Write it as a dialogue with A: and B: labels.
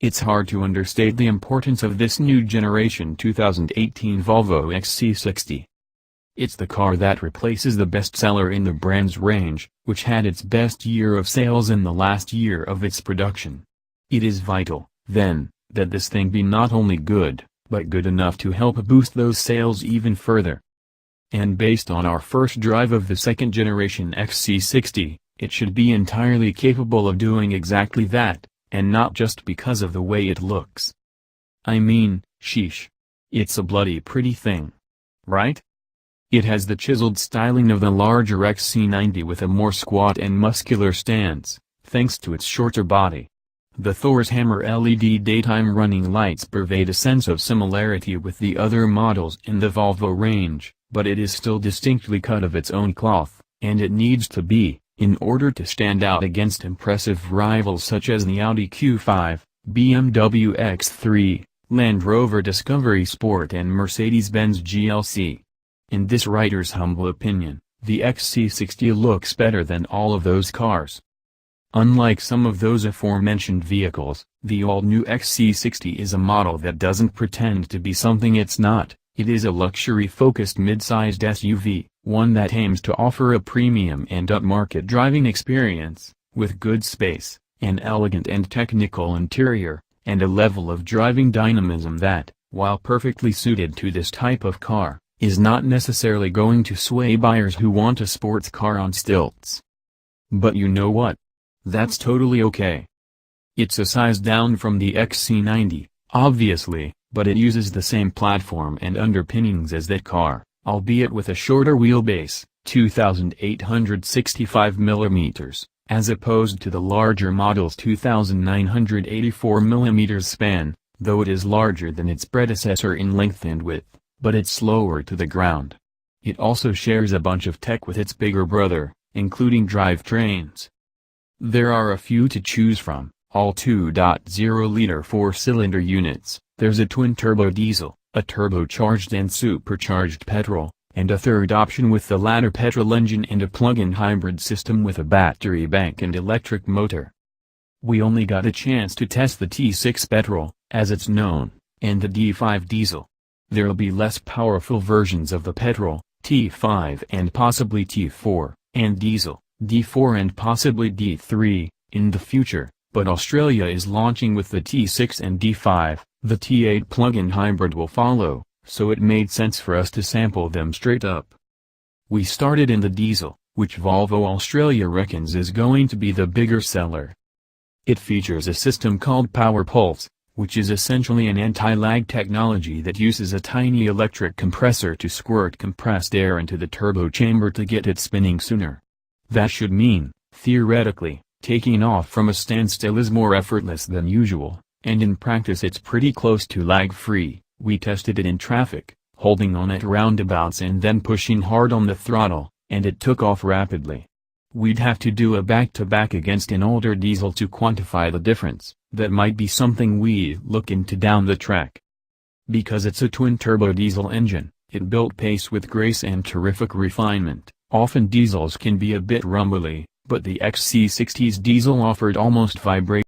A: It's hard to understate the importance of this new generation 2018 Volvo XC60. It's the car that replaces the bestseller in the brand's range, which had its best year of sales in the last year of its production. It is vital, then, that this thing be not only good, but good enough to help boost those sales even further. And based on our first drive of the second generation XC60, it should be entirely capable of doing exactly that, and not just because of the way it looks. I mean, sheesh. It's a bloody pretty thing. Right? It has the chiseled styling of the larger XC90 with a more squat and muscular stance, thanks to its shorter body. The Thor's Hammer LED daytime running lights pervade a sense of similarity with the other models in the Volvo range, but it is still distinctly cut of its own cloth, and it needs to be, in order to stand out against impressive rivals such as the Audi Q5, BMW X3, Land Rover Discovery Sport and Mercedes-Benz GLC. In this writer's humble opinion, the XC60 looks better than all of those cars. Unlike some of those aforementioned vehicles, the all-new XC60 is a model that doesn't pretend to be something it's not. It is a luxury-focused mid-sized SUV, one that aims to offer a premium and upmarket driving experience, with good space, an elegant and technical interior, and a level of driving dynamism that, while perfectly suited to this type of car, is not necessarily going to sway buyers who want a sports car on stilts. But you know what? That's totally okay. It's a size down from the XC90, obviously, but it uses the same platform and underpinnings as that car, albeit with a shorter wheelbase, 2,865 mm, as opposed to the larger model's 2,984 mm span, though it is larger than its predecessor in length and width, but it's slower to the ground. It also shares a bunch of tech with its bigger brother, including drivetrains. There are a few to choose from, all 2.0-liter four-cylinder units. There's a twin-turbo diesel, a turbocharged and supercharged petrol, and a third option with the latter petrol engine and a plug-in hybrid system with a battery bank and electric motor. We only got a chance to test the T6 petrol, as it's known, and the D5 diesel. There'll be less powerful versions of the petrol, T5 and possibly T4, and diesel, D4 and possibly D3, in the future, but Australia is launching with the T6 and D5, the T8 plug-in hybrid will follow, so it made sense for us to sample them straight up. We started in the diesel, which Volvo Australia reckons is going to be the bigger seller. It features a system called Power Pulse, which is essentially an anti-lag technology that uses a tiny electric compressor to squirt compressed air into the turbo chamber to get it spinning sooner. That should mean, theoretically, taking off from a standstill is more effortless than usual, and in practice it's pretty close to lag-free. We tested it in traffic, holding on at roundabouts and then pushing hard on the throttle, and it took off rapidly. We'd have to do a back-to-back against an older diesel to quantify the difference. That might be something we look into down the track. Because it's a twin-turbo diesel engine, it built pace with grace and terrific refinement. Often diesels can be a bit rumbly, but the XC60's diesel offered almost vibrating